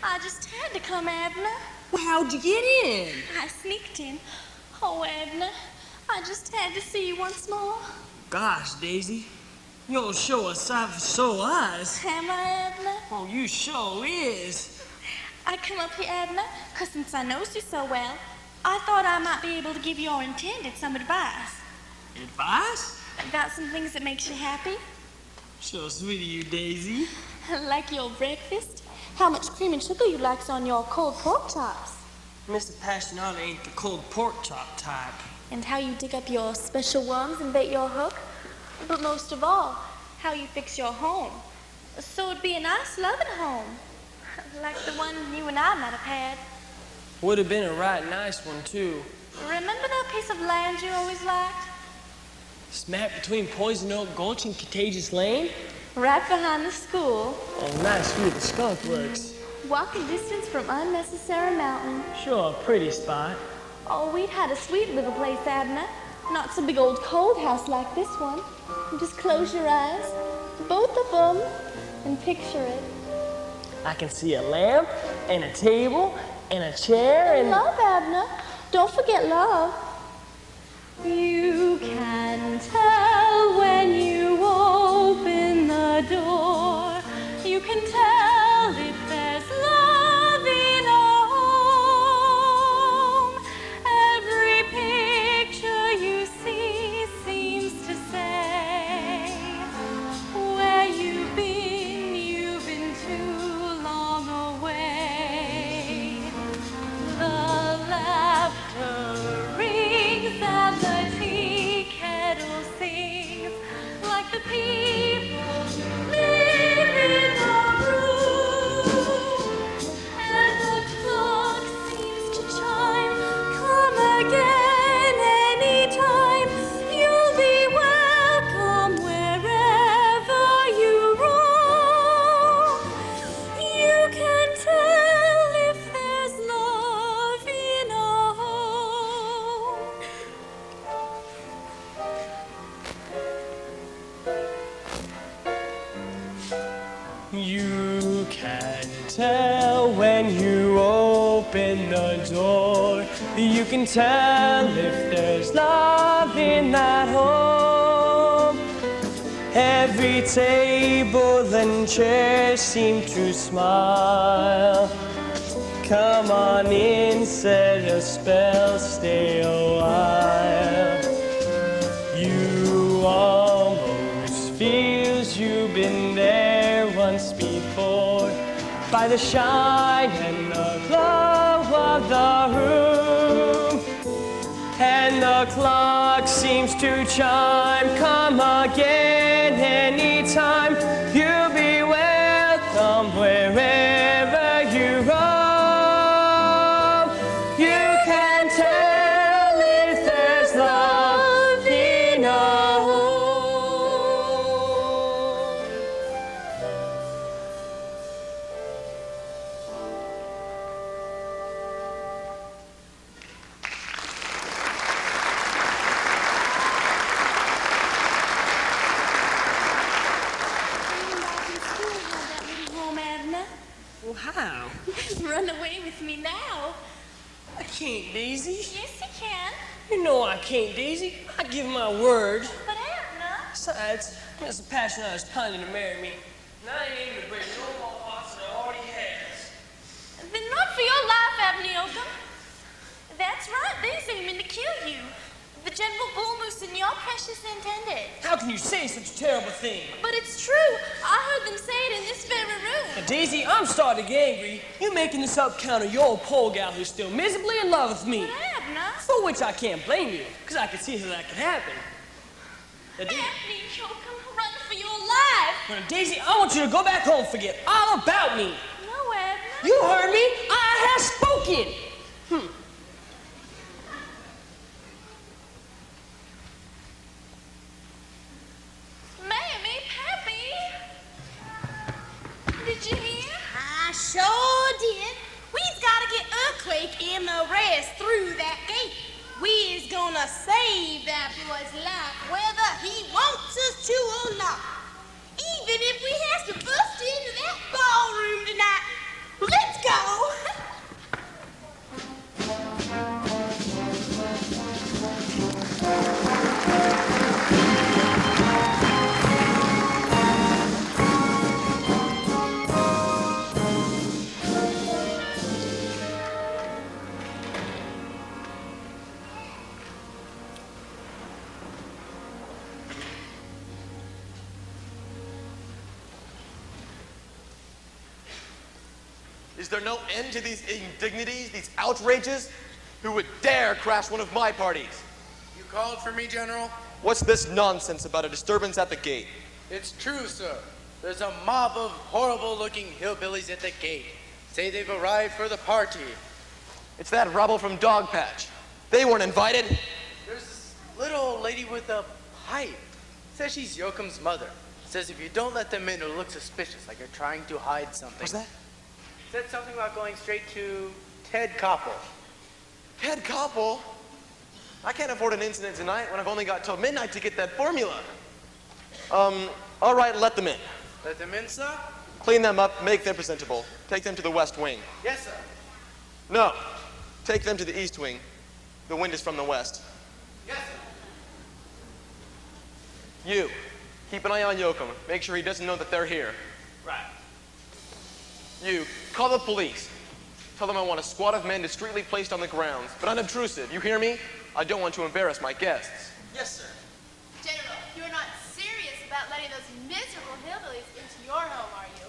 I just had to come, Abner. Well, how'd you get in? I sneaked in. Oh, Abner, I just had to see you once more. Gosh, Daisy, you'll show a sight for sore eyes. Am I, Abner? Oh, you sure is. I come up here, Abner, 'cause since I knows you so well, I thought I might be able to give your intended some advice. Advice? About some things that makes you happy. Sure sweet of you, Daisy. Like your breakfast, how much cream and sugar you likes on your cold pork chops. Mr. Passionata ain't the cold pork chop type. And how you dig up your special worms and bait your hook. But most of all, how you fix your home. So it'd be a nice, loving home. Like the one you and I might have had. Would have been a right nice one, too. Remember that piece of land you always liked? Smack between Poison Oak Gulch and Contagious Lane? Right behind the school. Oh, nice view of the skunk works. Walking distance from Unnecessary Mountain. Sure, a pretty spot. Oh, we'd had a sweet little place, Abner. Not some big old cold house like this one. Just close your eyes, both of them, and picture it. I can see a lamp, and a table, and a chair, and... love, Abner. Don't forget love. You can tell when you open the door. You can tell if there's love in a home. Every picture you see seems to say, where you've been too long away. The laughter rings and the tea kettle sings like the people live in the room. And the clock seems to chime, come again anytime. You'll be welcome wherever you roam. You can tell if there's love in a home. You can tell when you open the door. You can tell if there's love in that home. Every table and chair seem to smile. Come on in, set a spell, stay a while. You almost feels you've been there once before, by the shine and the glow of the room. And the clock seems to chime, come again anytime. You'll be welcome wherever you roam. You can tell if there's love in a home. Well, how? Run away with me now. I can't, Daisy. Yes, you can. You know I can't, Daisy. I give my word. But Abner. Besides, Mr. Passionata is planning to marry me. And I ain't aiming to break no more hearts than I already has. Then run for your life, Abner. That's right, they's aiming to kill you. The General Bull Moose and your precious intended. How can you say such a terrible thing? But it's true. I heard them say it in this very room. Now, Daisy, I'm starting to get angry. You making this up count of your old pole gal who's still miserably in love with me. But Abner. For which I can't blame you, because I can see how that could happen. Now, Abner, you'll come run for your life. Now, Daisy, I want you to go back home and forget all about me. No, Abner. You heard me. I have spoken. Mammy, Pappy. Did you hear? I sure did. We've got to get Earthquake and the rest through that gate. We is gonna save that boy's life, whether he wants us to or not. Even if we have to bust into that ballroom tonight. Let's go! Is there no end to these indignities, these outrages? Who would dare crash one of my parties? You called for me, General? What's this nonsense about a disturbance at the gate? It's true, sir. There's a mob of horrible-looking hillbillies at the gate. Say they've arrived for the party. It's that rabble from Dogpatch. They weren't invited. There's this little old lady with a pipe. Says she's Yoakum's mother. Says if you don't let them in, it'll look suspicious, like you're trying to hide something. What's that? Said something about going straight to Ted Koppel. Ted Koppel? I can't afford an incident tonight when I've only got till midnight to get that formula. All right, let them in. Let them in, sir? Clean them up, make them presentable. Take them to the West Wing. Yes, sir. No, take them to the East Wing. The wind is from the west. Yes, sir. You, keep an eye on Yoakum. Make sure he doesn't know that they're here. Right. You, call the police. Tell them I want a squad of men discreetly placed on the grounds, but unobtrusive. You hear me? I don't want to embarrass my guests. Yes, sir. General, you're not serious about letting those miserable hillbillies into your home, are you?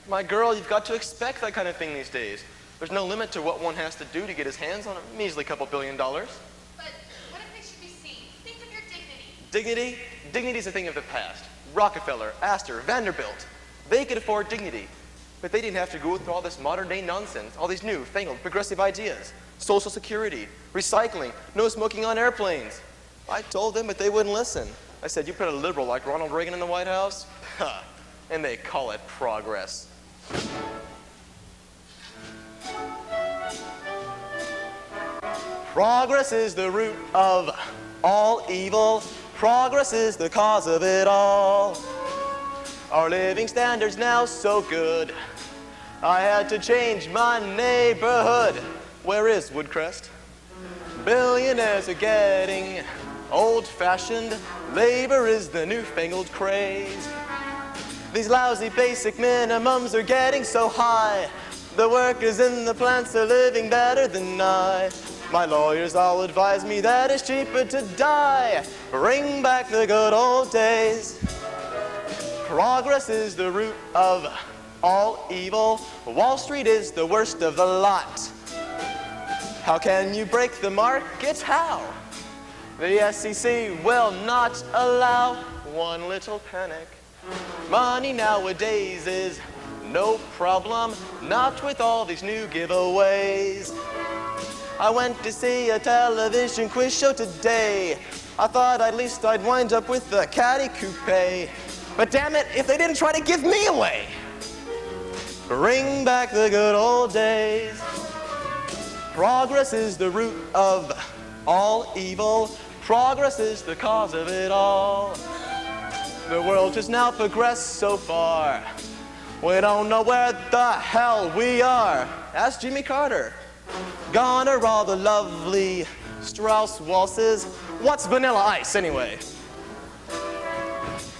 My girl, you've got to expect that kind of thing these days. There's no limit to what one has to do to get his hands on a measly couple $1 billion. But what if they should be seen? Think of your dignity. Dignity? Dignity's a thing of the past. Rockefeller, Astor, Vanderbilt. They could afford dignity. But they didn't have to go through all this modern-day nonsense, all these new-fangled, progressive ideas. Social security, recycling, no smoking on airplanes. I told them, but they wouldn't listen. I said, you put a liberal like Ronald Reagan in the White House? Ha! And they call it progress. Progress is the root of all evil. Progress is the cause of it all. Our living standards now so good. I had to change my neighborhood. Where is Woodcrest? Billionaires are getting old-fashioned. Labor is the newfangled craze. These lousy basic minimums are getting so high. The workers in the plants are living better than I. My lawyers all advise me that it's cheaper to die. Bring back the good old days. Progress is the root of all evil. Wall Street is the worst of the lot. How can you break the markets? How? The SEC will not allow one little panic. Money nowadays is no problem, not with all these new giveaways. I went to see a television quiz show today. I thought at least I'd wind up with the caddy coupe. But damn it, if they didn't try to give me away. Bring back the good old days. Progress is the root of all evil. Progress is the cause of it all. The world has now progressed so far. We don't know where the hell we are. Ask Jimmy Carter. Gone are all the lovely Strauss waltzes. What's Vanilla Ice anyway?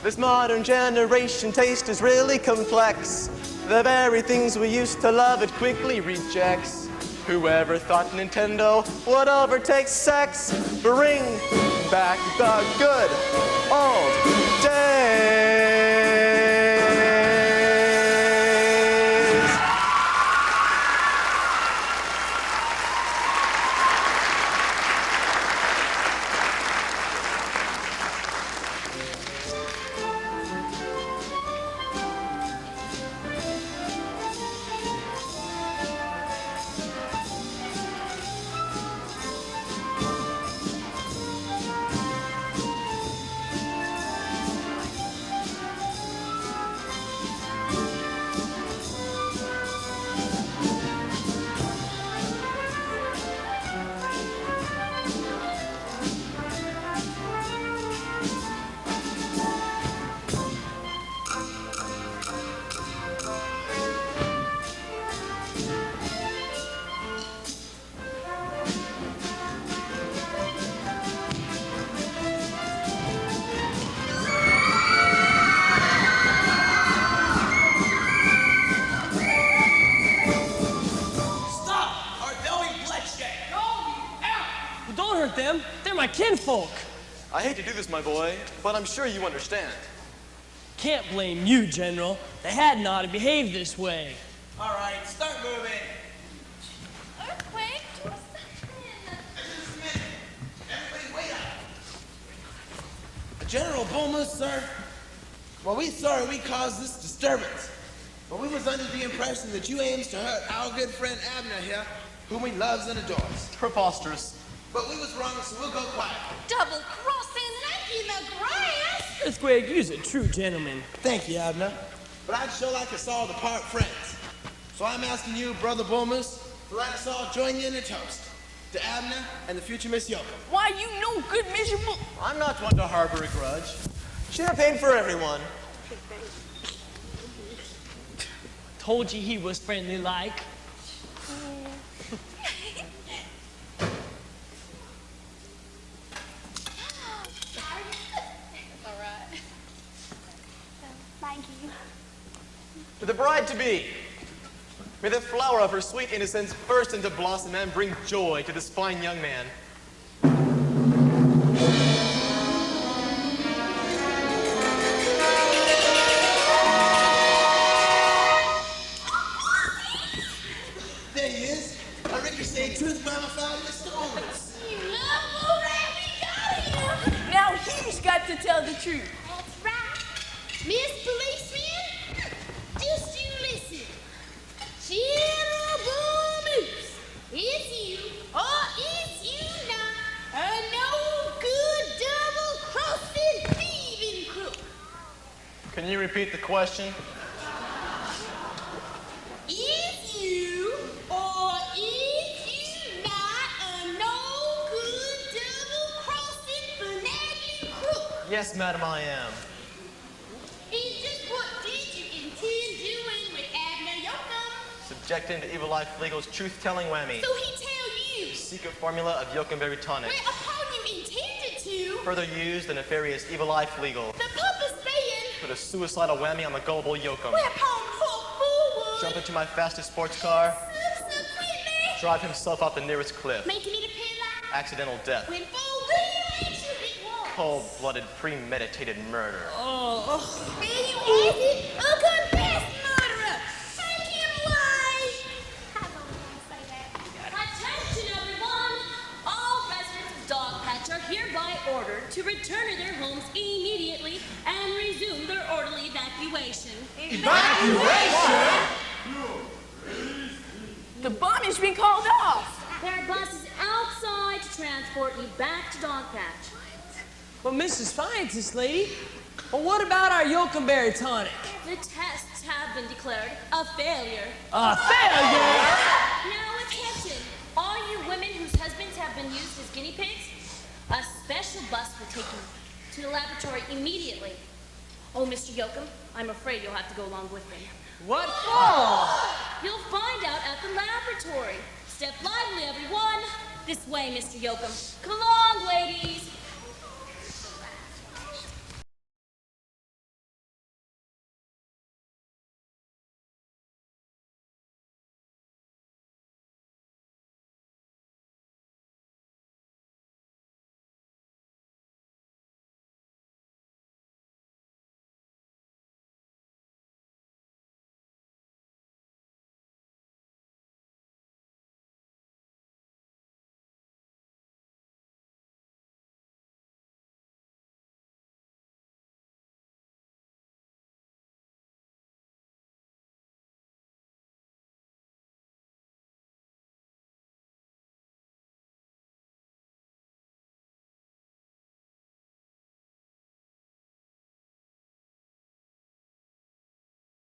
This modern generation taste is really complex. The very things we used to love it quickly rejects. Whoever thought Nintendo would overtake sex? Bring back the good old days. Them. They're my kinfolk. I hate to do this, my boy, but I'm sure you understand. Can't blame you, General. They hadn't ought to behave this way. All right, start moving. Earthquake, do something. Just a minute. Everybody wait up. General Bulmus, sir. Well, we sorry we caused this disturbance. But we was under the impression that you aims to hurt our good friend Abner here, whom he loves and adores. Preposterous. But we was wrong, so we'll go quiet. Double crossing like in the grass. Earthquake, you's a true gentleman. Thank you, Abner. But I'd sure like us all to part friends. So I'm asking you, Brother Bulmus, to let us all join you in a toast to Abner and the future Miss Yoakum. Why, you no good miserable... I'm not one to harbor a grudge. Champagne for everyone. Told you he was friendly like. All right. Thank you. To the bride-to-be, may the flower of her sweet innocence burst into blossom and bring joy to this fine young man. There he is. I ricocheted truth ramified in the stones. You love rat, we got him. Now he's got to tell the truth. That's right. Miss Policeman, just you listen. General Bulmus, it's you, or it's you not, a no good double-crossing thieving crook. Can you repeat the question? Is you, or is you not, a no good double-crossing finagling crook? Yes, madam, I am. And just what did you intend doing with Abner Yoakum? Subject him to Evil Life Legal's truth-telling whammy. So he tell you, Secret formula of Yoakumberry tonic. whereupon you intended to, Further used the nefarious Evil Life Legal. the purpose being, Put a suicidal whammy on the gullible Yoakum. whereupon full forward, Jump into my fastest sports car. subsequently, Drive himself off the nearest cliff. making it appear like, Accidental death. when full real action it was. Cold-blooded, premeditated murder. There you have it, a confessed murderer. Take him away. I don't want to say that. Attention, everyone! All residents of Dogpatch are hereby ordered to return to their homes immediately and resume their orderly evacuation. The bomb has been called off. There are buses outside to transport you back to Dogpatch. But Mrs. Scientist lady, well, what about our Yoakumberry tonic? The tests have been declared a failure. A failure? Now, attention, all you women whose husbands have been used as guinea pigs, a special bus will take you to the laboratory immediately. Oh, Mr. Yoakum, I'm afraid you'll have to go along with me. What for? You'll find out at the laboratory. Step lively, everyone. This way, Mr. Yoakum. Come along, ladies.